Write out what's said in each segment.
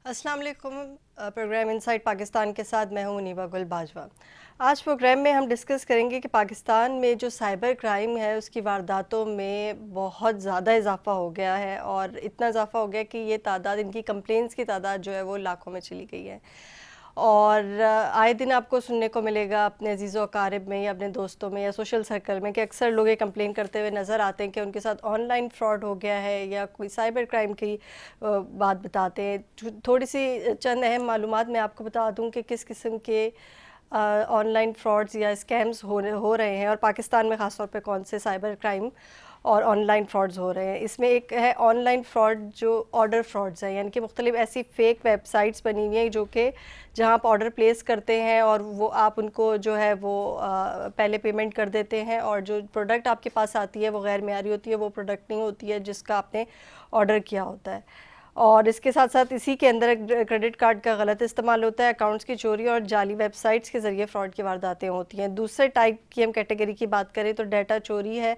अस्सलाम वालेकुम। Programme inside Pakistan के साथ मैं हूं मुनीबा गुल बाजवा। आज प्रोग्राम में हम डिस्कस करेंगे कि पाकिस्तान में जो साइबर क्राइम है उसकी वारदातों में बहुत ज़्यादा इजाफा हो गया है और इतना इजाफा हो गया कि ये तादाद, इनकी कंप्लेंट्स की तादाद जो है वो लाखों में चली गई है। और आए दिन आपको सुनने को मिलेगा अपने अजीज़ व अकारिब में या अपने दोस्तों में या सोशल सर्कल में कि अक्सर लोग ये कंप्लेन करते हुए नज़र आते हैं कि उनके साथ ऑनलाइन फ्रॉड हो गया है या कोई साइबर क्राइम की बात बताते हैं। थोड़ी सी चंद अहम मालूमात मैं आपको बता दूं कि किस किस्म के ऑनलाइन फ्रॉड्स या स्कैम्स हो रहे हैं और पाकिस्तान में ख़ास तौर पे कौन से साइबर क्राइम और ऑनलाइन फ्रॉड्स हो रहे हैं। इसमें एक है ऑनलाइन फ्रॉड जो ऑर्डर फ्रॉड्स हैं, यानी कि मुख्तलिफ ऐसी फ़ेक वेबसाइट्स बनी हुई हैं जो कि जहाँ आप ऑर्डर प्लेस करते हैं और वो आप उनको जो है वो पहले पेमेंट कर देते हैं और जो प्रोडक्ट आपके पास आती है वो गैर मेयारी होती है, वो प्रोडक्ट नहीं होती है जिसका आपने ऑर्डर किया होता है। और इसके साथ साथ इसी के अंदर क्रेडिट कार्ड का गलत इस्तेमाल होता है, अकाउंट्स की चोरी और जाली वेबसाइट्स के ज़रिए फ्रॉड की वारदातें होती हैं। दूसरे टाइप की हम कैटेगरी की बात करें तो डाटा चोरी है,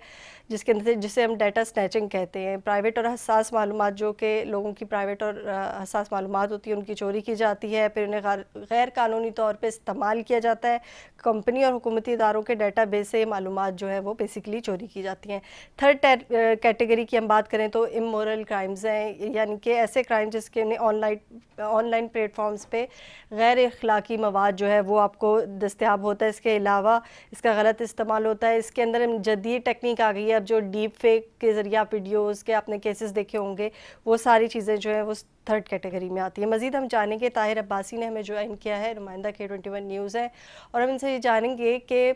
जिसके अंदर जिसे हम डाटा स्नैचिंग कहते हैं। प्राइवेट और हसास मालूमात, जो कि लोगों की प्राइवेट और हसास मालूमात होती है, उनकी चोरी की जाती है, फिर उन्हें गैर कानूनी तौर पर इस्तेमाल किया जाता है। कंपनी और हुकूमती इदारों के डाटा बेस से मालूमात जो है वो बेसिकली चोरी की जाती हैं। थर्ड कैटेगरी की हम बात करें तो इमोरल क्राइम्स हैं, यानी कि ऐसे क्राइम जिसके ऑनलाइन प्लेटफॉर्म्स पे गैर अखलाकी मवाद जो है वो आपको दस्तयाब होता है। इसके अलावा इसका गलत इस्तेमाल होता है। इसके अंदर जदीद टेक्निक आ गई है अब, जो डीप फेक के ज़रिए आप वीडियोज़ के आपने केसेस देखे होंगे, वो सारी चीज़ें जो है वो थर्ड कैटेगरी में आती है। मज़ीद हम जानेंगे, ताहिर अब्बासी ने हमें ज्वाइन किया है, नुमाइंदा K21 न्यूज़ है, और हम इनसे ये जानेंगे कि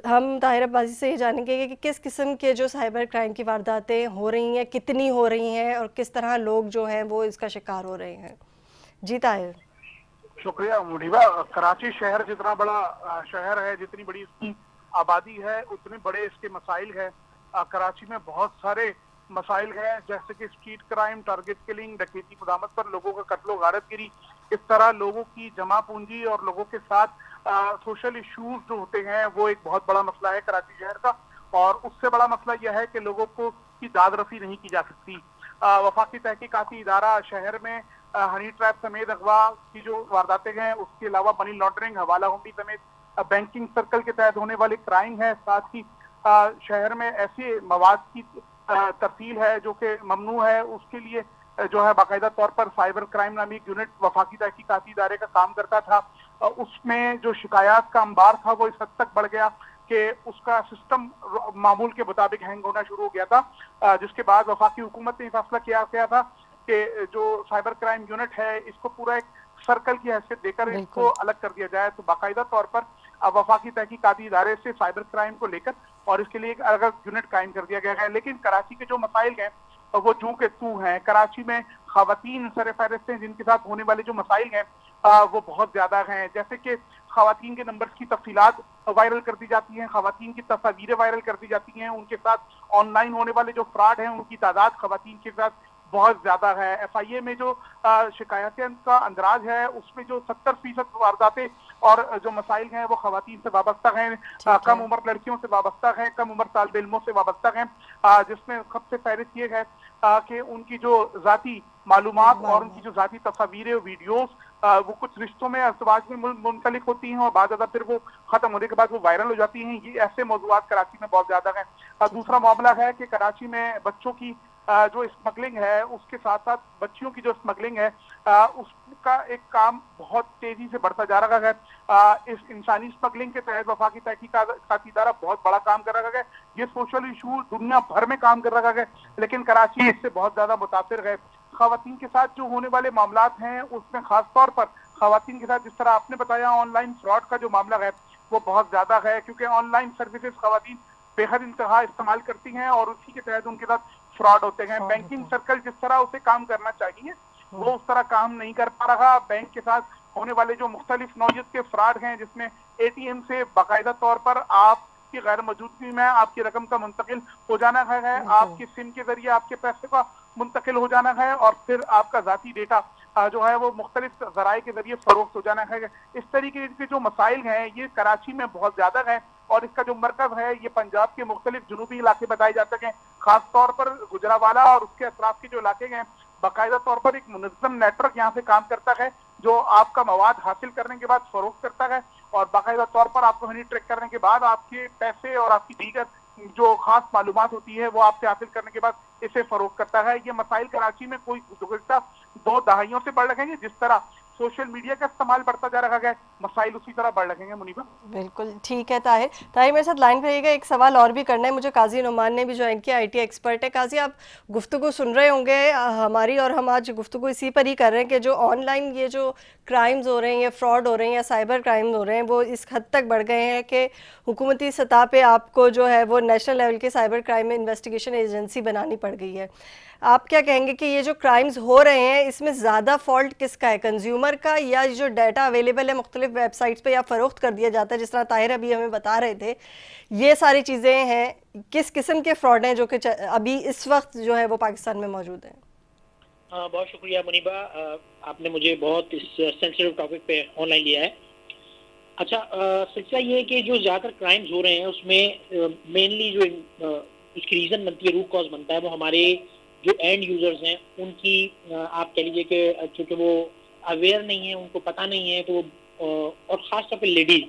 हम ताहिर अब्बासी से ये जानेंगे कि किस किस्म के जो साइबर क्राइम की वारदातें हो रही हैं, कितनी हो रही हैं और किस तरह लोग जो हैं वो इसका शिकार हो रहे हैं। जी ताहिर। शुक्रिया मुनीबा। कराची शहर जितना बड़ा शहर है, जितनी बड़ी इसकी आबादी है, उतने बड़े इसके मसाइल है। कराची में बहुत सारे मसाइल हैं, जैसे कि स्ट्रीट क्राइम, टारगेट किलिंग, डकैती, खुदामत पर लोगों का कत्ल गारत गिरी। इस तरह लोगों की जमा पूंजी और लोगों के साथ सोशल इश्यूज जो होते हैं वो एक बहुत बड़ा मसला है कराची शहर का। और उससे बड़ा मसला यह है कि लोगों को की दाद रसी नहीं की जा सकती। वफाकी तहकीकाती इदारा शहर में हनी ट्रैप समेत अगवा की जो वारदातें हैं, उसके अलावा मनी लॉन्ड्रिंग, हवाला हुंडी समेत बैंकिंग सर्कल के तहत होने वाले क्राइम है। साथ ही शहर में ऐसे मवाद की तरसील है जो कि ममनू है, उसके लिए जो है बाकायदा तौर पर साइबर क्राइम नामी यूनिट वफाकी तहकीकाती इदारे का काम करता था। उसमें जो शिकायत का अंबार था वो इस हद तक बढ़ गया कि उसका सिस्टम मामूल के मुताबिक हैंग होना शुरू हो गया था, जिसके बाद वफाकी हुकूमत ने फैसला किया गया था कि जो साइबर क्राइम यूनिट है इसको पूरा एक सर्कल की हैसियत देकर इसको अलग कर दिया जाए। तो बाकायदा तौर पर वफाकी तहकीकाती इदारे से साइबर क्राइम को लेकर और इसके लिए एक अलग यूनिट कायम कर दिया गया है। लेकिन कराची के जो मसाइल हैं वो जू के तू हैं। कराची में खवातीन सर फहरिस्त हैं जिनके साथ होने वाले जो मसाइल हैं वो बहुत ज्यादा हैं। जैसे कि खवातीन के नंबर की तफसीलात वायरल कर दी जाती हैं, खवातीन की तस्वीरें वायरल कर दी जाती हैं, उनके साथ ऑनलाइन होने वाले जो फ्रॉड हैं उनकी तादाद खवातीन के साथ बहुत ज्यादा है। FIA में जो शिकायतें का अंदराज है उसमें जो 70% वारदातें और जो मसाइल हैं वो खवातीन से वाबस्ता हैं, कम उम्र लड़कियों से वाबस्ता हैं, कम उम्र तालिब इल्मों से वाबस्ता हैं, जिसमें सबसे फहरिस्त ये है कि उनकी जो जाती मालूमात और उनकी जो जाती तस्वीरें, वीडियोस वो कुछ रिश्तों में अजवाज में मुंसलिक होती हैं और बाद फिर वो खत्म होने के बाद वो वायरल हो जाती हैं। ये ऐसे मौजूदात कराची में बहुत ज्यादा है। दूसरा मामला है कि कराची में बच्चों की जो स्मगलिंग है, उसके साथ साथ बच्चियों की जो स्मगलिंग है उसका एक काम बहुत तेजी से बढ़ता जा रहा है। इस इंसानी स्मगलिंग के तहत वफाकी तहकीकाती इदारा बहुत बड़ा काम कर रहा है। ये सोशल इशू दुनिया भर में काम कर रहा है, लेकिन कराची इससे बहुत ज्यादा मुतासिर है। खवातीन के साथ जो होने वाले मामलात हैं उसमें खास तौर पर खवातीन के साथ, जिस तरह आपने बताया, ऑनलाइन फ्रॉड का जो मामला है वो बहुत ज्यादा है, क्योंकि ऑनलाइन सर्विसेज खवातीन बेहद इंतहा इस्तेमाल करती हैं और उसी के तहत उनके साथ फ्रॉड होते हैं। बैंकिंग सर्कल जिस तरह उसे काम करना चाहिए वो उस तरह काम नहीं कर पा रहा। बैंक के साथ होने वाले जो मुख्तलिफ नौयत के फ्रॉड हैं, जिसमें ATM से बाकायदा तौर पर आपकी गैर मौजूदगी में आपकी रकम का मुंतकिल हो जाना है, आपकी सिम के जरिए आपके पैसे का मुंतकिल हो जाना है और फिर आपका जाती डेटा जो है वो मुख्तलिफ जराए के जरिए फरोख्त हो जाना है। इस तरीके के जो मसाइल हैं ये कराची में बहुत ज्यादा है और इसका जो मरकज है ये पंजाब के मुख्तलिफ जुनूबी इलाके बताए जाते हैं, खास तौर पर गुजरावाला और उसके अतराफ के जो इलाके हैं बाकायदा तौर पर एक मुनज़्ज़म नेटवर्क यहाँ से काम करता है, जो आपका मवाद हासिल करने के बाद फरोख्त करता है और बाकायदा तौर पर आपको हनी ट्रैक करने के बाद आपके पैसे और आपकी दीगर जो खास मालूमात होती है वो आपसे हासिल करने के बाद इसे फरोख्त करता है। ये मसाइल कराची में कोई गुज़िश्ता 2 दहाइयों से बढ़ रहे हैं। जिस तरह सोशल मीडिया का इस्तेमाल बढ़ता जा रहा है, मसाइल उसी तरह बढ़ रहे हैं। मुनीबा, बिल्कुल ठीक है। ताहिर ताहिर मेरे साथ लाइन पे रहिएगा, एक सवाल और भी करना है मुझे। काजी नुमान ने भी ज्वाइन किया, आईटी एक्सपर्ट है। काजी, आप गुफ्तगू सुन रहे होंगे हमारी, और हम आज गुफ्तगू इसी पर ही कर रहे हैं कि जो ऑनलाइन ये जो क्राइम्स हो रहे हैं, या फ्रॉड हो रहे हैं, या साइबर क्राइम हो रहे हैं, वो इस हद तक बढ़ गए हैं कि हुकूमती सतह पे आपको जो है वो नेशनल लेवल की साइबर क्राइम इन्वेस्टिगेशन एजेंसी बनानी पड़ गई है। आप क्या कहेंगे कि ये जो क्राइम्स हो रहे हैं इसमें ज़्यादा फॉल्ट किसका है, कंज्यूमर का, या जो डाटा अवेलेबल है मुख्तलिफ वेबसाइट्स पे या फ़रोख्त कर दिया जाता है, जिस तरह ताहिर अभी हमें बता रहे थे, ये सारी चीज़ें हैं? किस किस्म के फ्रॉड हैं जो कि अभी इस वक्त जो है वो पाकिस्तान में मौजूद हैं? बहुत शुक्रिया मुनीबा, आपने मुझे बहुत इस सेंसिटिव टॉपिक पे ऑनलाइन लिया है। अच्छा, सिलसिला ये है कि जो ज़्यादातर क्राइम्स हो रहे हैं उसमें मेनली जो उसकी रीज़न बनती है, रूट कॉज बनता है, वो हमारे जो एंड यूजर्स हैं उनकी, आप कह लीजिए कि चूँकि वो अवेयर नहीं है, उनको पता नहीं है, तो और ख़ास तौर पे लेडीज़,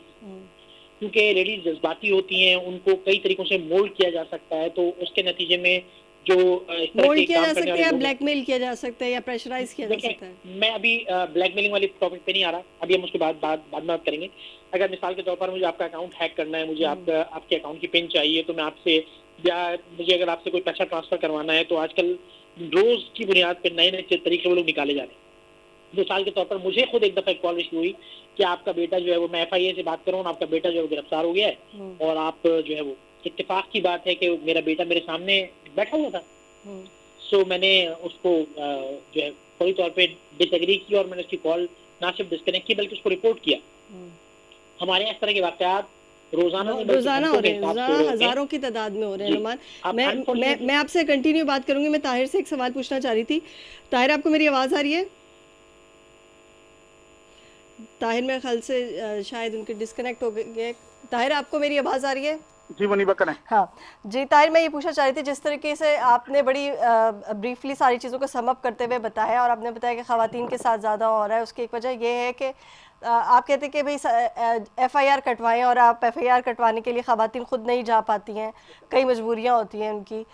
क्योंकि लेडीज़ जज्बाती होती हैं, उनको कई तरीकों से मोल्ड किया जा सकता है, तो उसके नतीजे में जो इस तरह मोल्ड के किया काम जा करने सकता है, वाले या लोग हैं। ब्लैकमेल किया जा सकता है, या प्रेशराइज किया जा सकता है? देखिए, मैं अभी ब्लैकमेलिंग वाली टॉपिक पे नहीं आ रहा, अभी हम उसके बाद में बात करेंगे। अगर मिसाल के तौर पर मुझे आपका अकाउंट हैक करना है, मुझे आपके अकाउंट की पिन चाहिए, तो मैं आपसे, या मुझे अगर आपसे कोई पैसा ट्रांसफर करवाना है, तो आजकल रोज की बुनियाद पर नए नए तरीके वो लोग निकाले जा रहे हैं। मिसाल के तौर पर मुझे खुद एक दफा कॉल रिसीव हुई कि आपका बेटा जो है वो, मैं FIA से बात कर रहा हूँ, आपका बेटा जो है गिरफ्तार हो गया है, और आप जो है वो, इत्तेफाक की बात है कि मेरा बेटा मेरे सामने बैठा हुआ था। सो मैंने उसको जो है फौरी तौर पे डिसएग्री की, और मैंने उसकी कॉल ना सिर्फ डिस्कनेक्ट की बल्कि उसको रिपोर्ट किया। हमारे यहाँ इस तरह के वाकयात रोजाना हो रहे हैं, हजारों की तादाद में हो रहे हैं। नुमान, मैं आपसे कंटिन्यू बात करूंगी। मैं ताहिर से एक सवाल पूछना चाह रही थी। ताहिर, आपको मेरी आवाज़ आ रही है? ताहिर, मेरे ख्याल से शायद उनके डिस्कनेक्ट हो गए। ताहिर, आपको मेरी आवाज़ आ रही है? जी मुनीबा, करें। हाँ जी ताहिर, मैं ये पूछना चाह रही थी, जिस तरीके से आपने बड़ी ब्रीफली सारी चीज़ों को सम अप करते हुए बताया, और आपने बताया कि ख़वातीन के साथ ज़्यादा हो रहा है, उसकी एक वजह यह है कि आप कहते हैं कि भाई FIR कटवाएं, और आप FIR कटवाने के लिए ख़वातीन खुद नहीं जा पाती हैं, कई मजबूरियाँ होती हैं उनकी।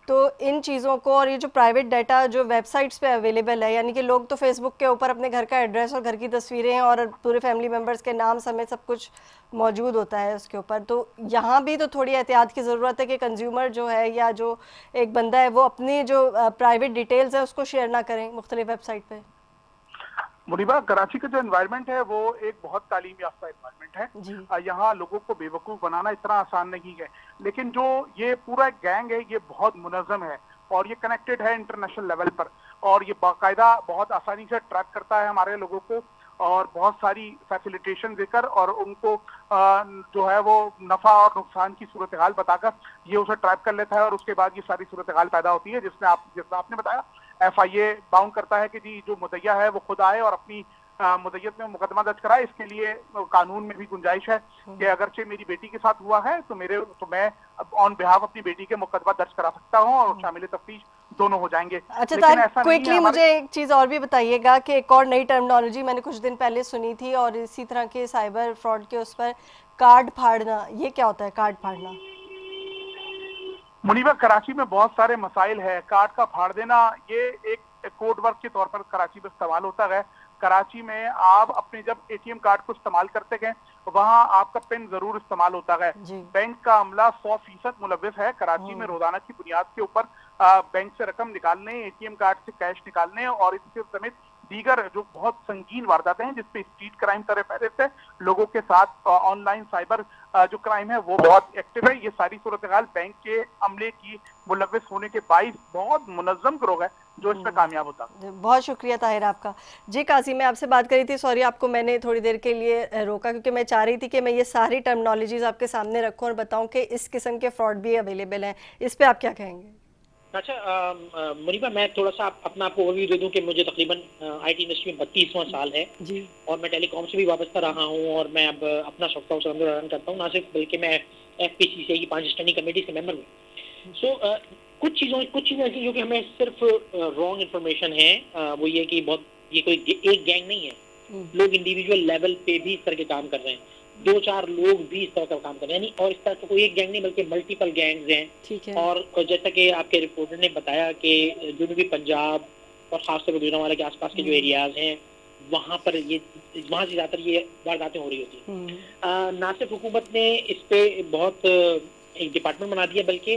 तो इन चीज़ों को, और ये जो प्राइवेट डाटा जो वेबसाइट्स पे अवेलेबल है, यानी कि लोग तो फेसबुक के ऊपर अपने घर का एड्रेस और घर की तस्वीरें और पूरे फैमिली मेम्बर्स के नाम समेत सब कुछ मौजूद होता है उसके ऊपर, तो यहाँ भी तो थोड़ी एहतियात की ज़रूरत है कि कंज्यूमर जो है, या जो एक बंदा है, वो अपनी जो प्राइवेट डिटेल्स है उसको शेयर ना करें मुख्तलिफ वेबसाइट पे। मुनीबा, कराची का जो एनवायरनमेंट है वो एक बहुत तालीम याफ्ता एनवायरनमेंट है। यहाँ लोगों को बेवकूफ़ बनाना इतना आसान नहीं है, लेकिन जो ये पूरा गैंग है ये बहुत मुनज़्ज़म है और ये कनेक्टेड है इंटरनेशनल लेवल पर, और ये बाकायदा बहुत आसानी से ट्रैक करता है हमारे लोगों को, और बहुत सारी फैसिलिटेशन देकर और उनको जो है वो नफ़ा और नुकसान की सूरत हाल बताकर ये उसे ट्रैप कर लेता है, और उसके बाद ये सारी सूरत हाल पैदा होती है जिसमें जिसमें आपने बताया FIA बाउंड करता है कि जी जो मुद्दइया है वो खुद आए और अपनी मुद्दइयत में मुकदमा दर्ज कराए। इसके लिए कानून में भी गुंजाइश है कि अगरचे मेरी बेटी के साथ हुआ है तो मैं ऑन बिहाफ अपनी बेटी के मुकदमा दर्ज करा सकता हूँ, और शामिल तफ्तीश दोनों हो जाएंगे। अच्छा तार, क्विकली मुझे एक चीज़ और भी बताइएगा कि एक और नई टर्मिनोलॉजी मैंने कुछ दिन पहले सुनी थी, और इसी तरह के साइबर फ्रॉड के उस पर, कार्ड फाड़ना, ये क्या होता है कार्ड फाड़ना? मुनीबा, कराची में बहुत सारे मसाइल है। कार्ड का फाड़ देना ये एक कोड वर्ड के तौर पर कराची में इस्तेमाल होता है। कराची में आप अपने जब ATM कार्ड को इस्तेमाल करते हैं वहाँ आपका पिन जरूर इस्तेमाल होता है। बैंक का अमला 100% मुलव्विस है। कराची में रोजाना की बुनियाद के ऊपर बैंक से रकम निकालने, ATM कार्ड से कैश निकालने और इसके समेत दीगर जो बहुत संगीन वारदातें हैं जिसपे स्ट्रीट क्राइम तरह पहले से लोगों के साथ ऑनलाइन साइबर जो क्राइम है वो बहुत एक्टिव है। ये सारी सूरत हाल बैंक के अमले की मुलव्विस होने के बाइस बहुत मुनज़्ज़म गिरोह है जो इसमें कामयाब होता है। बहुत शुक्रिया ताहिर आपका। जी काजी, मैं आपसे बात करी थी, सॉरी आपको मैंने थोड़ी देर के लिए रोका, क्योंकि मैं चाह रही थी कि मैं ये सारी टर्मिनोलॉजीज आपके सामने रखूं और बताऊं कि इस किस्म के फ्रॉड भी अवेलेबल हैं। इस पे आप क्या कहेंगे? अच्छा मुनीबा, मैं थोड़ा सा अपना आपको ओवरव्यू दे दूं कि मुझे तकरीबन IT इंडस्ट्री में 32वां साल है जी, और मैं टेलीकॉम से भी वाबस्ता रहा हूं, और मैं अब अपना सॉफ्टवेयर रन करता हूं, ना सिर्फ बल्कि मैं FPCCI की 5 स्टैंडिंग कमेटी के मेंबर हूं। सो कुछ चीजें ऐसी जो कि हमें सिर्फ रॉन्ग इन्फॉर्मेशन है, वो ये कि बहुत ये कोई एक गैंग नहीं है, लोग इंडिविजुअल लेवल पे भी इस तरह के काम कर रहे हैं, 2-4 लोग भी इस तरह का काम कर रहे हैं, यानी और इस तरह का कोई एक गैंग नहीं बल्कि मल्टीपल गैंग्स हैं। ठीक है। और जैसा कि आपके रिपोर्टर ने बताया कि जनूबी पंजाब और खासतौर पर गुजरांवाला के आसपास के जो एरियाज हैं वहाँ से ज्यादातर ये वारदातें हो रही होती हैं। ना सिर्फ हुकूमत ने इस पे बहुत एक डिपार्टमेंट बना दिया, बल्कि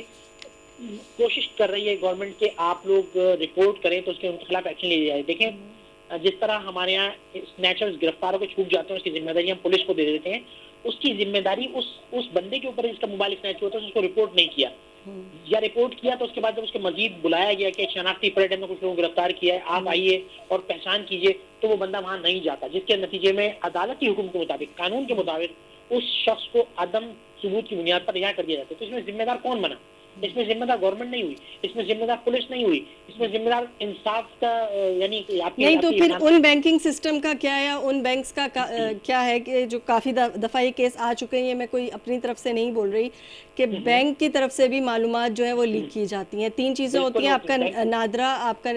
कोशिश कर रही है गवर्नमेंट के आप लोग रिपोर्ट करें तो उसके उनके खिलाफ एक्शन लिया जाए। देखें जिस तरह हमारे यहाँ स्नैचर्स गिरफ्तारों को छूट जाते हैं, उसकी जिम्मेदारी हम पुलिस को दे देते हैं, उसकी जिम्मेदारी उस बंदे के ऊपर जिसका मोबाइल स्नैच हुआ था उसको रिपोर्ट नहीं किया, या रिपोर्ट किया तो उसके बाद जब उसके मजीद बुलाया गया कि शनाख्ती परेड में कुछ लोगों को गिरफ्तार किया है, आप आइए और पहचान कीजिए, तो वो बंदा वहां नहीं जाता, जिसके नतीजे में अदालती हुक्म के मुताबिक, कानून के मुताबिक उस शख्स को अदम सबूत की बुनियाद पर रिहा कर दिया जाता है। तो इसमें जिम्मेदार कौन बना? इसमें जिम्मेदार गवर्नमेंट नहीं हुई, इसमें जिम्मेदार पुलिस नहीं हुई, इसमें जिम्मेदार इंसाफ का यानी नहीं, तो फिर उन बैंकिंग सिस्टम का क्या, या उन बैंक्स का क्या है कि जो काफ़ी दफ़ा ये केस आ चुके हैं, ये मैं कोई अपनी तरफ से नहीं बोल रही, कि बैंक की तरफ से भी मालूमात जो है वो लीक की जाती हैं। 3 चीज़ें होती हैं, आपका नादरा, आपका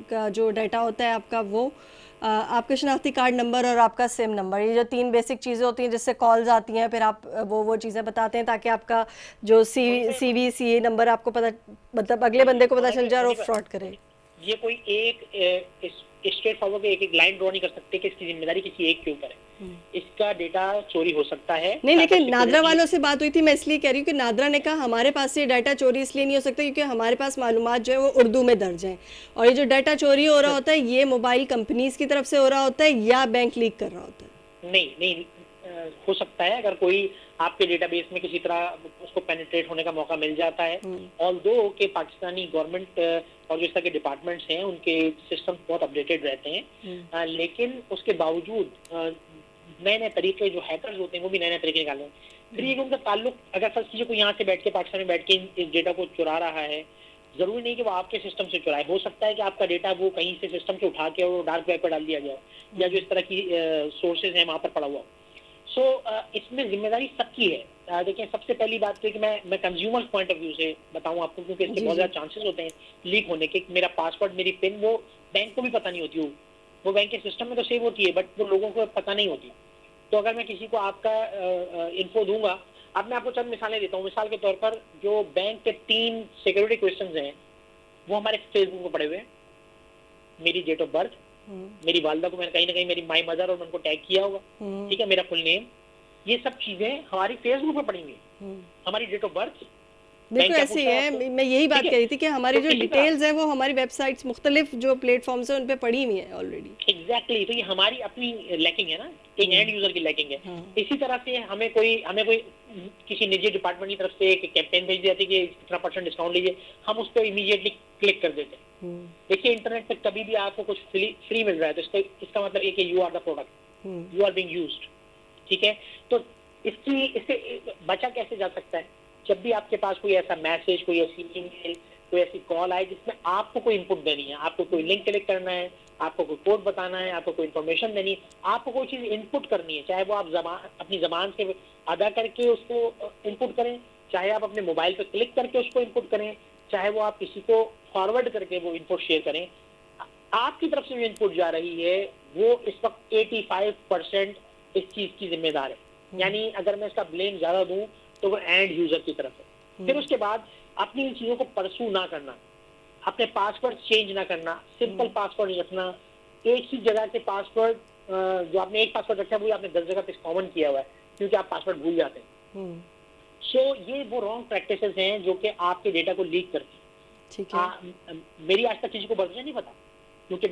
का जो डाटा होता है आपका, वो आपका शनाख्ती कार्ड नंबर और आपका सिम नंबर, ये जो 3 बेसिक चीज़ें होती हैं जिससे कॉल्स आती हैं, फिर आप वो चीज़ें बताते हैं ताकि आपका जो CVC नंबर आपको पता, मतलब अगले बंदे को पता चल जाए और वो फ्रॉड करे। ये कोई एक स्ट्रेट फॉरवर्ड एक लाइन ड्रॉ नहीं कर सकते कि इसकी जिम्मेदारी किसी एक के ऊपर है, इसका डेटा चोरी हो सकता है। नहीं, लेकिन नादरा वालों से बात हुई थी, मैं इसलिए कह रही हूँ कि नादरा ने कहा हमारे पास से डाटा चोरी इसलिए नहीं हो सकता क्योंकि हमारे पास मालूमात जो है वो उर्दू में दर्ज हैं, और ये जो डाटा चोरी हो रहा होता है ये मोबाइल कंपनीज की तरफ से हो रहा होता है या बैंक लीक कर रहा होता है। नहीं हो सकता है अगर कोई आपके डेटाबेस में किसी तरह उसको पेनिट्रेट होने का मौका मिल जाता है, ऑल्दो के पाकिस्तानी गवर्नमेंट और जो इस तरह के डिपार्टमेंट्स हैं उनके सिस्टम बहुत अपडेटेड रहते हैं, लेकिन उसके बावजूद नए नए तरीके जो हैकर्स होते हैं वो भी नए नए तरीके निकाल रहे हैं। फिर ये उनका ताल्लुक, अगर फर्स्ट कीजिए कोई यहाँ से बैठ के पाकिस्तान में बैठ के इस डेटा को चुरा रहा है, जरूरी नहीं कि वो आपके सिस्टम से चुराए, हो सकता है कि आपका डेटा वो कहीं से सिस्टम से उठा के और डार्क वेब पर डाल दिया गया, या जो इस तरह की सोर्सेज हैं वहां पर पड़ा हुआ। सो इसमें जिम्मेदारी सबकी है। देखिए सबसे पहली बात तो कि मैं कंज्यूमर्स पॉइंट ऑफ व्यू से बताऊं आपको, क्योंकि इसके बहुत ज्यादा चांसेस होते हैं लीक होने के। मेरा पासवर्ड, मेरी पिन वो बैंक को भी पता नहीं होती, वो बैंक के सिस्टम में तो सेव होती है बट वो लोगों को पता नहीं होती। तो अगर मैं किसी को आपका इन्फो दूंगा, अब मैं आपको चंद मिसालें देता हूँ। मिसाल के तौर पर जो बैंक के 3 सिक्योरिटी क्वेश्चंस हैं वो हमारे फेसबुक पर पड़े हुए हैं, मेरी डेट ऑफ बर्थ, मेरी वालदा को मैंने कहीं ना कहीं मेरी माई मदर और मैं उनको टैग किया होगा, ठीक है, मेरा फुल नेम, ये सब चीजें हमारी फेसबुक पर पड़ी हुई, हमारी डेट ऑफ बर्थ। बिल्कुल ऐसे ही है, मैं यही बात कह रही थी कि हमारी जो डिटेल्स है वो हमारी वेबसाइट्स, मुख्तलिफ जो प्लेटफॉर्म्स हैं उन पे पड़ी हुई है ऑलरेडी। एग्जैक्टली, तो ये हमारी अपनी लैकिंग है ना, एक एंड यूजर की लैकिंग है। इसी तरह से हमें कोई किसी निजी डिपार्टमेंट की तरफ से एक कैंपेन भेज दिया कि इतना % डिस्काउंट लीजिए, हम उस पर इमीडिएटली क्लिक कर देते हैं। देखिए इंटरनेट पे कभी भी आपको कुछ फ्री मिल रहा है तो इसका मतलब ये कि you are the product, you are being used, ठीक है। तो इससे बचा कैसे जा सकता है? जब भी आपके पास कोई ऐसा मैसेज, कोई ऐसी ईमेल, कोई ऐसी कॉल आए जिसमें आपको कोई इनपुट देनी है, आपको कोई लिंक क्लिक करना है, आपको कोई कोड बताना है, आपको कोई इन्फॉर्मेशन देनी है, आपको कोई चीज इनपुट करनी है, चाहे वो आप अपनी जबान से अदा करके उसको इनपुट करें, चाहे आप अपने मोबाइल पे क्लिक करके उसको इनपुट करें, चाहे वो आप किसी को फॉरवर्ड करके वो इनपुट शेयर करें, आपकी तरफ से जो इनपुट जा रही है वो इस वक्त 85% इस चीज की जिम्मेदार है। यानी अगर मैं इसका ब्लेम ज्यादा दूं तो वो एंड यूजर की तरफ है। फिर उसके बाद अपनी इन चीजों को परसू ना करना, अपने पासवर्ड चेंज ना करना, सिंपल पासवर्ड रखना, एक ही जगह के पासवर्ड, जो आपने एक पासवर्ड रखा है वो आपने 10 जगह पे कॉमन किया हुआ है क्योंकि आप पासवर्ड भूल जाते हैं। सो ये वो रॉन्ग प्रैक्टिसेस हैं जो कि आपके डेटा को लीक करती है। मेरी आज तक किसी को बर्थ नहीं पता, क्योंकि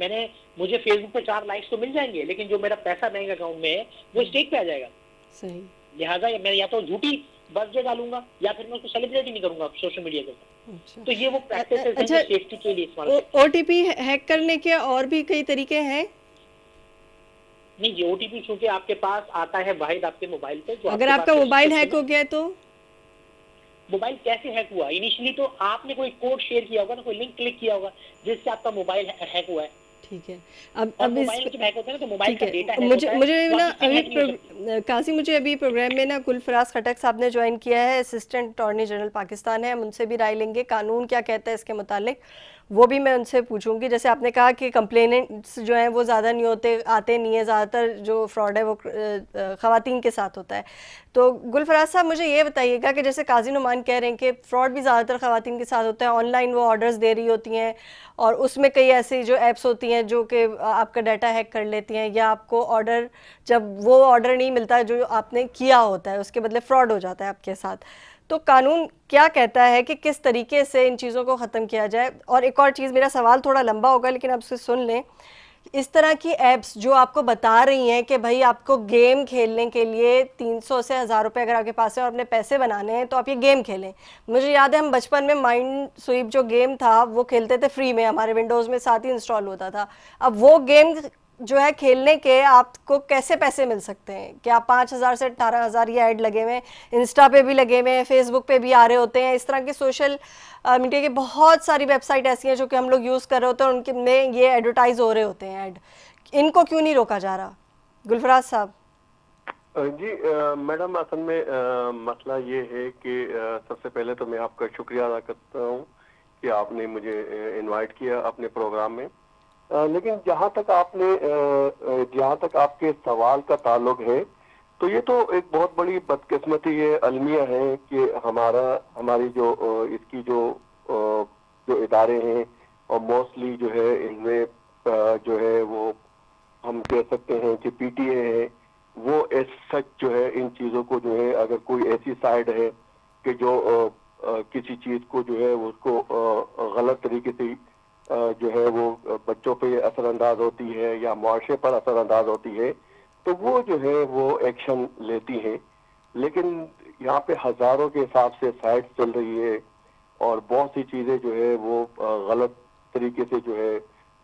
मुझे फेसबुक पे 4 लाइक्स तो मिल जाएंगे लेकिन जो मेरा पैसा बैंक अकाउंट में है वो स्टेक पे आ जाएगा। सही, लिहाजा मैं या तो झूठी बर्थडे डालूंगा या फिर मैं उसको सेलिब्रेट ही नहीं करूंगा सोशल मीडिया के ऊपर। अच्छा। तो ये वो प्रैक्टिसेस हैं जो सेफ्टी के लिए इस्तेमाल करते हैं। ओटीपी हैक करने के और भी कई तरीके हैं? नहीं, ये ओटीपी चूंकि आपके पास आता है वाहिद आपके मोबाइल पे, जो अगर आपका मोबाइल हैक हो गया तो मोबाइल कैसे हैक हुआ? इनिशियली तो आपने कोई कोड शेयर किया होगा ना, कोई लिंक क्लिक किया होगा जिससे आपका मोबाइल हैक हुआ है। ठीक है। और अब इस मोबाइल जब हैक होता है ना तो मोबाइल ठीक का है, डेटा हैक मुझे होता है, मुझे वो ना आपकी पिन अभी हैक नहीं हो सकती। काजी, मुझे अभी प्रोग्राम में ना गुलफराज खटक साहब ने ज्वाइन किया है, असिस्टेंट अटॉर्नी जनरल पाकिस्तान है, हम उनसे भी राय लेंगे कानून क्या कहता है इसके मुतालिक, वो भी मैं उनसे पूछूंगी। जैसे आपने कहा कि कंप्लेनेंट्स जो हैं वो ज़्यादा नहीं होते, आते नहीं है, ज़्यादातर जो फ्रॉड है वो ख़वातीन के साथ होता है। तो गुलफराज साहब मुझे ये बताइएगा कि जैसे काजी नुमान कह रहे हैं कि फ्रॉड भी ज़्यादातर ख़वातीन के साथ होता है, ऑनलाइन वो ऑर्डर्स दे रही होती हैं और उसमें कई ऐसी जो ऐप्स होती हैं जो कि आपका डाटा हैक कर लेती हैं, या आपको ऑर्डर, जब वो ऑर्डर नहीं मिलता जो आपने किया होता है उसके बदले फ्रॉड हो जाता है आपके साथ। तो कानून क्या कहता है कि किस तरीके से इन चीज़ों को ख़त्म किया जाए? और एक और चीज़, मेरा सवाल थोड़ा लंबा होगा लेकिन आप उसे सुन लें। इस तरह की ऐप्स जो आपको बता रही हैं कि भाई आपको गेम खेलने के लिए 300 से 1000 रुपये अगर आपके पास है और अपने पैसे बनाने हैं तो आप ये गेम खेलें। मुझे याद है हम बचपन में माइंड स्वीप जो गेम था वो खेलते थे फ्री में, हमारे विंडोज़ में साथ ही इंस्टॉल होता था। अब वो गेम जो है खेलने के आपको कैसे पैसे मिल सकते हैं? क्या 5000 से 18000 ये ऐड लगे हुए हैं, इंस्टा पे भी लगे हुए हैं, फेसबुक पे भी आ रहे होते हैं, इस तरह के सोशल मीडिया की बहुत सारी वेबसाइट ऐसी हैं जो कि हम लोग यूज़ कर रहे होते हैं, उनके में ये एडवर्टाइज हो रहे होते हैं ऐड। इनको क्यों नहीं रोका जा रहा? गुलफराज साहब। जी मैडम, असल में मसला ये है कि सबसे पहले तो मैं आपका शुक्रिया अदा करता हूँ कि आपने मुझे इनवाइट किया अपने प्रोग्राम में। लेकिन जहाँ तक आपके सवाल का ताल्लुक है, तो ये तो एक बहुत बड़ी बदकिस्मती है, अलमिया है कि हमारी जो इसकी जो इदारे हैं, और मोस्टली जो है इनमें जो है वो हम कह सकते हैं कि पीटीए है, वो एज सच जो है इन चीजों को जो है, अगर कोई ऐसी साइड है कि जो किसी चीज को जो है उसको गलत तरीके से जो है वो बच्चों पे असरअंदाज होती है या मुआशरे पर असरअंदाज होती है, तो वो जो है वो एक्शन लेती है। लेकिन यहाँ पे हजारों के हिसाब से साइट चल रही है और बहुत सी चीजें जो है वो गलत तरीके से जो है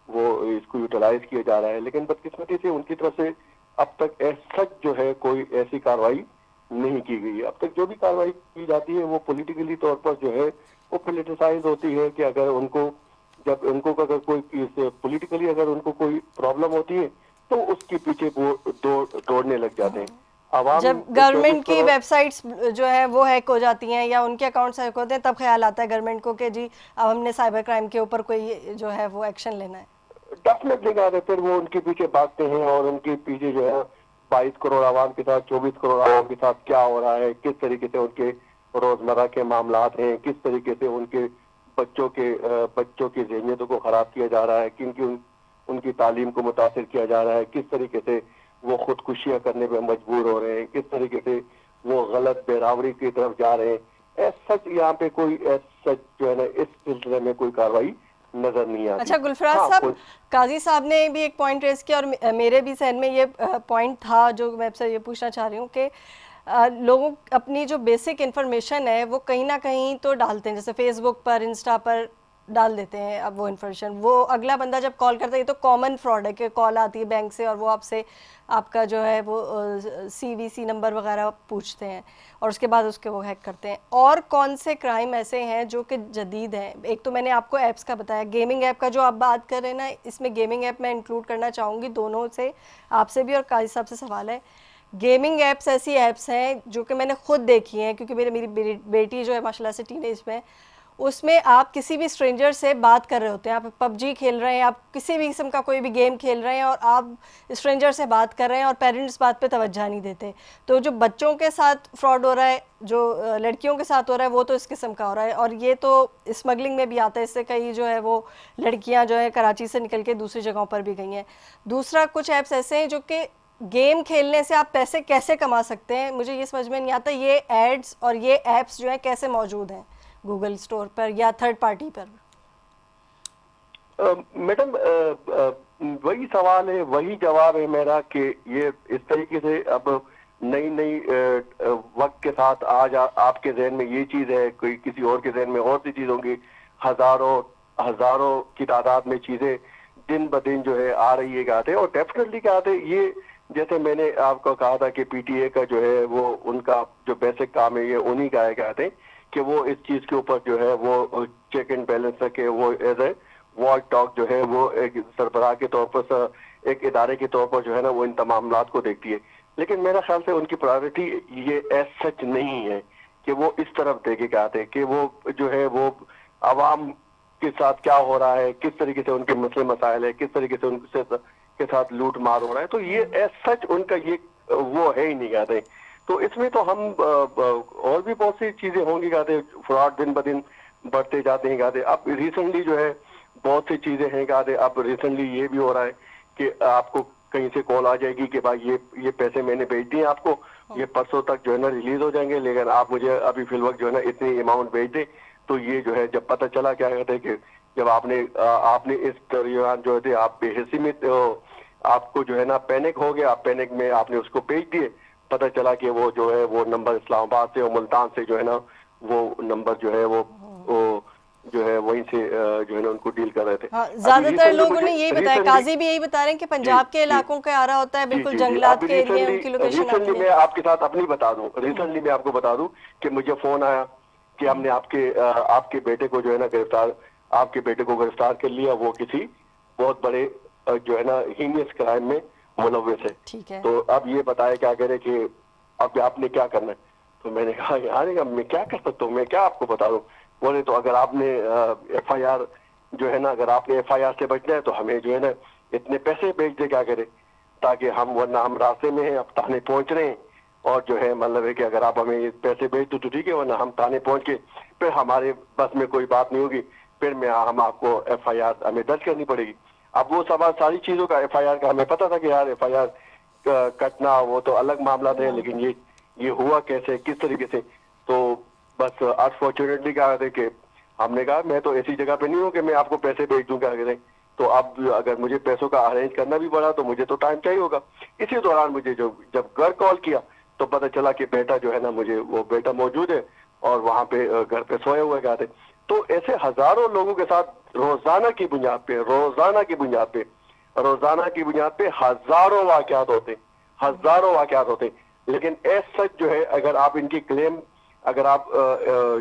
वो इसको यूटिलाइज किया जा रहा है। लेकिन बदकिस्मती से उनकी तरफ से अब तक सच जो है कोई ऐसी कार्रवाई नहीं की गई है। अब तक जो भी कार्रवाई की जाती है वो पॉलिटिकली तौर पर जो है वो पॉलिटिसाइज होती है कि अगर अगर कोई पॉलिटिकली अगर उनको कोई प्रॉब्लम होती है तो उसके पीछे वो दौड़ने लग जाते हैं। जब गवर्नमेंट की वेबसाइट्स जो है वो हैक हो जाती हैं या उनके अकाउंट्स हैक होते हैं, तब ख्याल आता है गवर्नमेंट को कि जी अब हमने साइबर क्राइम के ऊपर कोई जो है वो एक्शन लेना है। डेफिनेटली कहा, फिर वो उनके पीछे भागते हैं और उनके पीछे जो है 22 करोड़ आवाम के साथ, 24 करोड़ आवाम के साथ क्या हो रहा है, किस तरीके से उनके रोजमर्रा के मामलात हैं, किस तरीके से उनके बच्चों की ज़हनियतों को खराब किया जा रहा है, उनकी तालीम को मुतासिर किया जा रहा है, किस तरीके से वो खुदकुशियां करने पे मजबूर हो रहे हैं, किस तरीके से वो गलत बेरावरी की तरफ जा रहे हैं। सच यहाँ पे कोई सच जो है ना इस सिलसिले में कोई कार्रवाई नजर नहीं आती। अच्छा गुलफराज साहब, काजी साहब ने भी एक पॉइंट रेज किया और मेरे भी जहन में ये पॉइंट था जो मैं आपसे ये पूछना चाह रही हूँ कि लोगों अपनी जो बेसिक इन्फॉर्मेशन है वो कहीं ना कहीं तो डालते हैं, जैसे फेसबुक पर, इंस्टा पर डाल देते हैं। अब वो इन्फॉर्मेशन वो अगला बंदा जब कॉल करता है, ये तो कॉमन फ्रॉड है कि कॉल आती है बैंक से और वो आपसे आपका जो है वो CVC नंबर वगैरह पूछते हैं और उसके बाद उसके वो हैक करते हैं। और कौन से क्राइम ऐसे हैं जो कि जदीद हैं? एक तो मैंने आपको ऐप्स का बताया, गेमिंग ऐप का जो आप बात कर रहे हैं ना, इसमें गेमिंग ऐप मैं इंक्लूड करना चाहूँगी दोनों से, आपसे भी और काजी साहब से सवाल है। गेमिंग ऐप्स ऐसी ऐप्स हैं जो कि मैंने खुद देखी हैं, क्योंकि मेरी बेटी जो है माशाल्लाह से टीनेज में, उसमें आप किसी भी स्ट्रेंजर से बात कर रहे होते हैं, आप PUBG खेल रहे हैं, आप किसी भी किस्म का कोई भी गेम खेल रहे हैं और आप स्ट्रेंजर से बात कर रहे हैं और पेरेंट्स बात पे तवज्जो नहीं देते। तो जो बच्चों के साथ फ्रॉड हो रहा है, जो लड़कियों के साथ हो रहा है, वो तो इस किस्म का हो रहा है और ये तो स्मगलिंग में भी आता है। इससे कई जो है वो लड़कियाँ जो है कराची से निकल के दूसरी जगहों पर भी गई हैं। दूसरा, कुछ ऐप्स ऐसे हैं जो कि गेम खेलने से आप पैसे कैसे कमा सकते हैं, मुझे ये समझ में नहीं आता। ये एड्स और ये ऐप्स जो है कैसे मौजूद हैं गूगल स्टोर पर या थर्ड पार्टी पर? मैडम, वही सवाल है, वही जवाब है मेरा कि ये इस तरीके से अब नई वक्त के साथ आज आपके जहन में ये चीज है, कोई किसी और के जहन में और सी चीज होंगी। हजारों की तादाद में चीजें दिन ब दिन जो है आ रही है कहते हैं। और डेफिनेटली कहते हैं ये, जैसे मैंने आपको कहा था कि पीटीए का जो है वो उनका जो बेसिक काम है ये उन्हीं का है कहते हैं कि वो इस चीज के ऊपर जो है वो चेक एंड बैलेंस रखे, वो एज ए वॉच डॉग जो है वो एक सरबराह के तौर पर, एक इदारे के तौर पर जो है ना वो इन तमाम मामलात को देखती है। लेकिन मेरा ख्याल से उनकी प्रायोरिटी ये एज सच नहीं है कि वो इस तरफ देखे के आते कि वो जो है वो आवाम के साथ क्या हो रहा है, किस तरीके से उनके मसले मसाइल है, किस तरीके से उनसे के साथ लूट मार हो रहा है, तो ये एज सच उनका ये वो है ही नहीं कहते। तो इसमें तो हम और भी बहुत सी चीजें होंगी कहते, फ्रॉड दिन ब दिन बढ़ते जाते हैं कहते। अब रिसेंटली जो है बहुत सी चीजें हैं कहते। अब रिसेंटली ये भी हो रहा है कि आपको कहीं से कॉल आ जाएगी कि भाई ये पैसे मैंने भेज दिए आपको, ये परसों तक जो है ना रिलीज हो जाएंगे, लेकिन आप मुझे अभी फिल वक्त जो है ना इतनी अमाउंट भेज दें। तो ये जो है जब पता चला क्या कहते हैं कि जब आपने इस दौरान जो है आप बेहिसी में आपको जो है ना पैनिक हो गया, पैनिक में आपने उसको भेज दिए, पता चला कि वो जो है वो नंबर इस्लामाबाद से और मुल्तान से जो है ना वो नंबर जो है वो जो है वहीं से जो है ना उनको डील कर रहे थे। हाँ, ज्यादातर लोगों ने यही बताया, काजी भी यही बता रहे हैं कि पंजाब के इलाकों के आ रहा होता है, बिल्कुल जंगलात के एरिया उनकी लोकेशन आती है। मैं आपके साथ अपनी बता दूं, रिसेंटली मैं आपको बता दूं कि मुझे फोन आया कि हमने आपके बेटे को जो है ना आपके बेटे को गिरफ्तार कर लिया, वो किसी बहुत बड़े जो है ना हीनियस क्राइम में मुलव्विस है। ठीक है। तो अब ये बताया क्या कह रहे कि अब आपने क्या करना है। तो मैंने कहा यार मैं क्या कर सकता हूँ, मैं क्या आपको बता दूं। बोले तो अगर आपने FIR जो है ना, अगर आपने FIR से बचना है तो हमें जो है ना इतने पैसे भेज दे, क्या करे, ताकि वरना हम रास्ते में हैं, अब थाने पहुंच रहे हैं, और जो है मतलब है कि अगर आप हमें ये पैसे भेज दो तो ठीक है, वरना हम थाने पहुंच के फिर हमारे बस में कोई बात नहीं होगी, फिर हम आपको FIR हमें दर्ज करनी पड़ेगी। अब वो सारी चीजों का FIR का हमें पता था कि यार FIR कटना वो तो अलग मामला था, लेकिन ये हुआ कैसे, किस तरीके से। तो बस अनफॉर्चुनेटली क्या कहते कि हमने कहा मैं तो ऐसी जगह पे नहीं हूँ कि मैं आपको पैसे भेज दूं, क्या कहते। तो अब अगर मुझे पैसों का अरेंज करना भी पड़ा तो मुझे तो टाइम चाहिए होगा। इसी दौरान मुझे जब घर कॉल किया तो पता चला कि बेटा जो है ना, मुझे वो बेटा मौजूद है और वहां पे घर पे सोए हुए कहते। तो ऐसे हजारों लोगों के साथ रोजाना की बुनियाद पे हजारों वाकयात होते। लेकिन एज सच जो है अगर आप इनकी क्लेम, अगर आप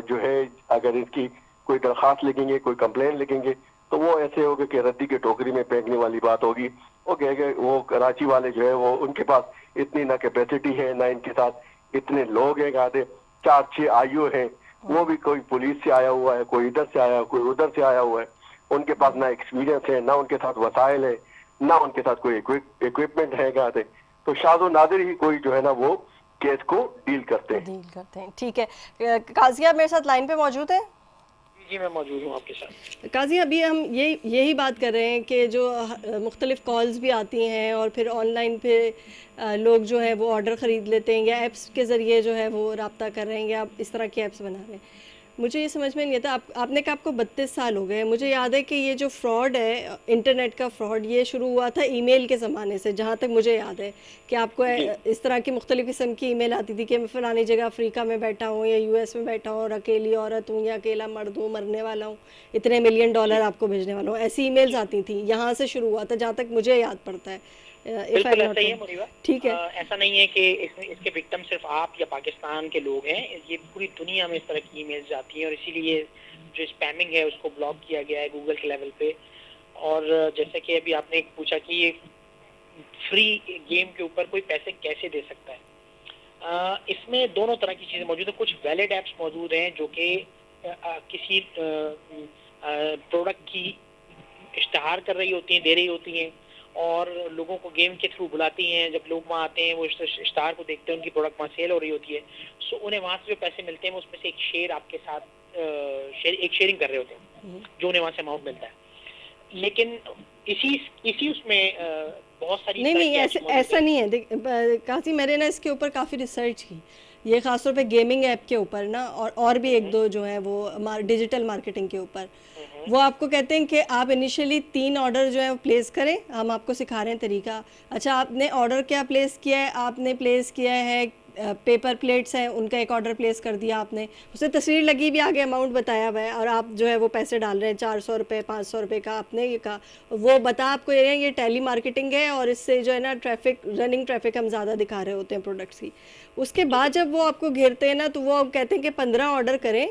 जो है अगर इसकी कोई दरखास्त लिखेंगे, कोई कंप्लेन लिखेंगे, तो वो ऐसे होगा कि रद्दी के टोकरी में फेंकने वाली बात होगी। वो कहेंगे वो कराची वाले जो है वो उनके पास इतनी ना कैपेसिटी है, ना इनके साथ इतने लोग हैं, कहते 4-6 आयु हैं, वो भी कोई पुलिस से आया हुआ है, कोई इधर से आया, कोई उधर से आया हुआ है, उनके पास ना एक्सपीरियंस है, ना उनके साथ वसाइल है, ना उनके साथ कोई इक्विपमेंट है, कहते। तो शाज़ो नादिर ही कोई जो है ना वो केस को डील करते हैं। ठीक है। काजी आप मेरे साथ लाइन पे मौजूद है? जी मैं मौजूद हूँ आपके साथ। काजी अभी हम यही बात कर रहे हैं कि जो मुख्तलिफ कॉल्स भी आती हैं और फिर ऑनलाइन पे लोग जो है वो ऑर्डर ख़रीद लेते हैं या ऐप्स के ज़रिए जो है वो रब्ता कर रहे हैं या आप इस तरह की ऐप्स बना रहे हैं। मुझे ये समझ में नहीं आता, आपने कहा आपको 32 साल हो गए। मुझे याद है कि ये जो फ्रॉड है, इंटरनेट का फ्रॉड, ये शुरू हुआ था ईमेल के ज़माने से, जहाँ तक मुझे याद है कि आपको इस तरह की मुख्तलिफ़ किस्म की ईमेल आती थी कि मैं फ़लानी जगह अफ्रीका में बैठा हूँ या US में बैठा हूँ और अकेली औरत हूँ या अकेला मर्द हूँ, मरने वाला हूँ, इतने $1 मिलियन आपको भेजने वाला हूँ। ऐसी ईमेल्स आती थी, यहाँ से शुरू हुआ था जहाँ तक मुझे याद पड़ता है। बिल्कुल ऐसा ही है मुनीबा। ठीक है। ऐसा नहीं है कि इसके विक्टिम सिर्फ आप या पाकिस्तान के लोग हैं, ये पूरी दुनिया में इस तरह की ईमेल्स जाती हैं और इसीलिए जो स्पैमिंग है उसको ब्लॉक किया गया है गूगल के लेवल पे। और जैसे कि अभी आपने पूछा कि ये फ्री गेम के ऊपर कोई पैसे कैसे दे सकता है, इसमें दोनों तरह की चीज़ें मौजूद है। कुछ वैलिड ऐप्स मौजूद हैं जो कि किसी प्रोडक्ट की इश्तहार कर रही होती हैं, दे रही होती हैं और लोगों को गेम के थ्रू बुलाती हैं। जब लोग वहाँ आते हैं वो इश्तहार को देखते हैं, उनकी प्रोडक्ट वहाँ सेल हो रही होती है, सो उन्हें वहाँ से जो पैसे मिलते हैं उसमें से एक शेयर आपके साथ एक शेयरिंग कर रहे होते हैं जो उन्हें वहाँ से अमाउंट मिलता है। लेकिन इसी उसमें बहुत सारी नहीं ऐसा नहीं है काजी। मैंने ना इसके ऊपर काफ़ी रिसर्च की, ये ख़ासतौर पे गेमिंग ऐप के ऊपर ना, और भी एक दो जो है वो डिजिटल मार्केटिंग के ऊपर। वो आपको कहते हैं कि आप इनिशियली 3 ऑर्डर जो है वो प्लेस करें, हम आपको सिखा रहे हैं तरीका। अच्छा, आपने ऑर्डर क्या प्लेस किया है? आपने प्लेस किया है पेपर प्लेट्स हैं उनका एक ऑर्डर प्लेस कर दिया आपने, उससे तस्वीर लगी भी, आगे अमाउंट बताया हुआ है और आप जो है वो पैसे डाल रहे हैं 400 रुपये 500 रुपये का आपने ये कहा, वो बता आपको ये टेली मार्केटिंग है और इससे जो है ना ट्रैफिक, रनिंग ट्रैफिक हम ज़्यादा दिखा रहे होते हैं प्रोडक्ट्स की। उसके बाद जब वो आपको घेरते हैं ना तो वो कहते हैं कि 15 ऑर्डर करें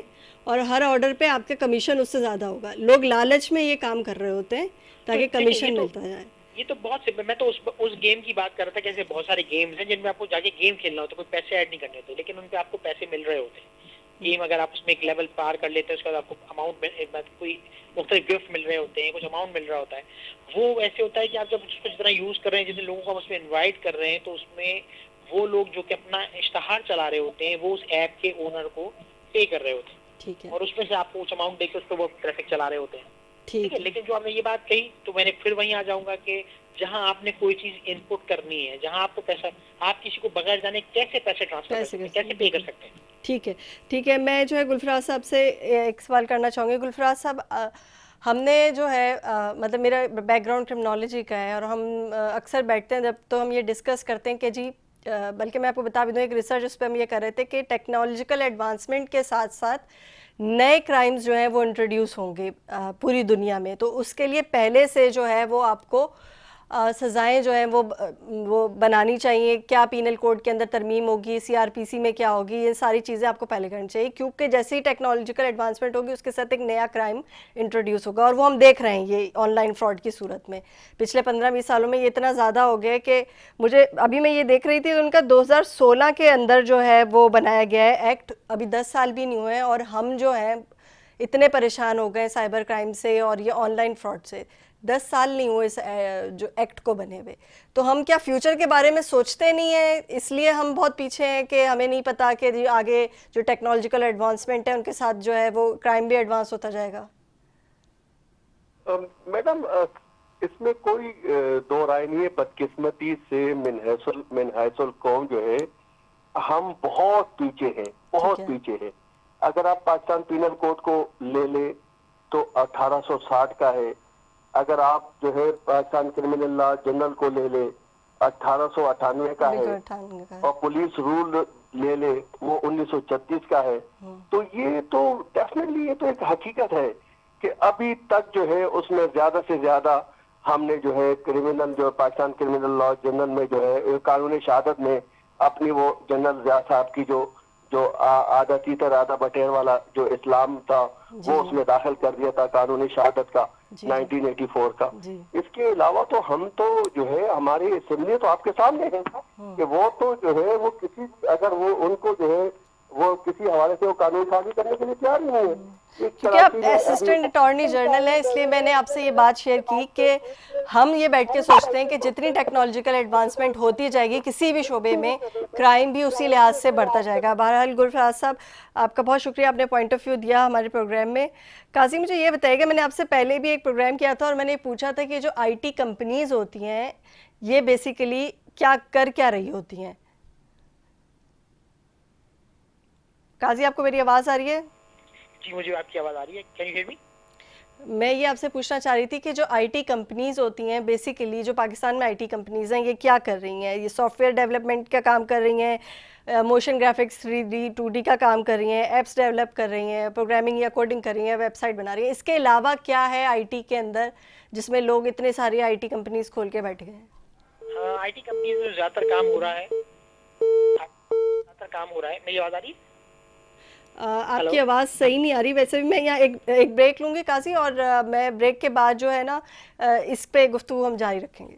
और हर ऑर्डर पे आपका कमीशन उससे ज़्यादा होगा। लोग लालच में ये काम कर रहे होते हैं ताकि कमीशन मिलता जाए। ये तो बहुत सिंपल, मैं तो उस गेम की बात कर रहा था, कैसे बहुत सारे गेम्स हैं जिनमें आपको जाके गेम खेलना होता है, कोई पैसे ऐड नहीं करने होते, लेकिन उन पे आपको पैसे मिल रहे होते हैं। गेम अगर आप उसमें एक लेवल पार कर लेते हैं उसके बाद आपको अमाउंट कोई मुख्तलिफ गिफ्ट मिल रहे होते हैं, कुछ अमाउंट मिल रहा होता है। वो ऐसे होता है कि आप जब उसको जितना यूज कर रहे हैं, जितने लोगों को हम उसमें इन्वाइट कर रहे हैं, तो उसमें वो लोग जो कि अपना इश्तहार चला रहे होते हैं वो उस ऐप के ओनर को पे कर रहे होते हैं, ठीक है, और उसमें से आपको कुछ अमाउंट देकर उस पर वो ट्रैफिक चला रहे होते हैं। ठीक है, लेकिन जो आपने ये बात कही तो मैंने फिर वहीं आ जाऊंगा कि जहां आपने कोई चीज इनपुट करनी है, जहां आपको पैसा, आप किसी को बगैर जाने कैसे पैसे ट्रांसफर कर सकते हैं, कैसे पे कर सकते हैं। ठीक है, ठीक है। मैं जो है गुलफराज साहब से एक सवाल करना चाहूँगी। गुलफराज साहब, हमने जो है मतलब मेरा बैकग्राउंड क्रिमिनोलॉजी का है और हम अक्सर बैठते हैं जब तो हम ये डिस्कस करते हैं कि जी बल्कि मैं आपको बता भी दूँ, एक रिसर्च उस पर हम ये कर रहे थे कि टेक्नोलॉजिकल एडवांसमेंट के साथ साथ नए क्राइम्स जो हैं वो इंट्रोड्यूस होंगे पूरी दुनिया में, तो उसके लिए पहले से जो है वो आपको सज़ाएं जो हैं वो बनानी चाहिए। क्या पीनल कोड के अंदर तरमीम होगी, सीआरपीसी में क्या होगी, ये सारी चीज़ें आपको पहले करनी चाहिए, क्योंकि जैसे ही टेक्नोलॉजिकल एडवांसमेंट होगी उसके साथ एक नया क्राइम इंट्रोड्यूस होगा और वो हम देख रहे हैं ये ऑनलाइन फ्रॉड की सूरत में। पिछले 15-20 सालों में ये इतना ज़्यादा हो गया कि मुझे अभी मैं ये देख रही थी तो उनका 2016 के अंदर जो है वो बनाया गया है एक्ट, अभी 10 साल भी नहीं हुए हैं और हम जो हैं इतने परेशान हो गए साइबर क्राइम से और ये ऑनलाइन फ्रॉड से। 10 साल नहीं हुए इस जो एक्ट को बने हुए, तो हम क्या फ्यूचर के बारे में सोचते नहीं है, इसलिए हम बहुत पीछे हैं कि हमें नहीं पता कि आगे जो टेक्नोलॉजिकल एडवांसमेंट है उनके साथ जो है वो क्राइम भी एडवांस होता जाएगा। मैडम, इसमें कोई दो राय नहीं है। बदकिस्मती से मिनहैसुल कौम जो है हम बहुत पीछे हैं, बहुत पीछे हैं। अगर आप पाकिस्तान पीनल कोड को ले तो 1860 का है। अगर आप जो है पाकिस्तान क्रिमिनल लॉ जनरल को ले 1898 का है और पुलिस रूल ले वो 1936 का है। तो ये तो डेफिनेटली ये तो एक हकीकत है कि अभी तक जो है उसमें ज्यादा से ज्यादा हमने जो है क्रिमिनल जो पाकिस्तान क्रिमिनल लॉ जनरल में जो है कानूनी शहादत में अपनी वो जनरल ज़िया साहब की जो आधा तीतर आधा बटेर वाला जो इस्लाम था वो उसमें दाखिल कर दिया था कानूनी शहादत का 1984 का। इसके अलावा तो हम तो जो है हमारी असेंबली तो आपके सामने है कि वो तो जो है वो किसी अगर वो उनको जो है वो किसी हवाले से वो कानून साजी करने के लिए तैयार नहीं है। क्योंकि आप असिस्टेंट अटॉर्नी जनरल हैं इसलिए मैंने आपसे ये बात शेयर की कि हम ये बैठ के सोचते हैं कि जितनी टेक्नोलॉजिकल एडवांसमेंट होती जाएगी किसी भी शोबे में क्राइम भी उसी लिहाज से बढ़ता जाएगा। बहरहाल गुलफराज साहब, आपका बहुत शुक्रिया, आपने पॉइंट ऑफ व्यू दिया हमारे प्रोग्राम में। काजी, मुझे ये बताइएगा, मैंने आपसे पहले भी एक प्रोग्राम किया था और मैंने पूछा था कि जो IT कंपनीज होती हैं ये बेसिकली क्या रही होती हैं। काजी, आपको मेरी आवाज़ आ रही है? जी, मुझे आपकी आवाज़ आ रही है। Can you hear me? मैं ये आपसे पूछना चाह रही थी कि जो IT कंपनीज होती हैं बेसिकली, जो पाकिस्तान में IT कंपनीज हैं ये क्या कर रही हैं? ये सॉफ्टवेयर डेवलपमेंट का काम कर रही हैं, मोशन ग्राफिक्स 3D 2D का काम कर रही हैं, ऐप्स डेवलप कर रही हैं, प्रोग्रामिंग या कोडिंग कर रही हैं, वेबसाइट बना रही हैं। इसके अलावा क्या है IT के अंदर जिसमें लोग इतने सारी IT कंपनीज खोल के बैठ गए हैं? IT कंपनीज में ज़्यादातर काम हो रहा है, मेरी आवाज़ आ रही है? आपकी आवाज़ सही नहीं आ रही। वैसे भी मैं यहाँ एक ब्रेक लूँगी काजी, और मैं ब्रेक के बाद जो है ना इस पे गुफ्तगू हम जारी रखेंगे।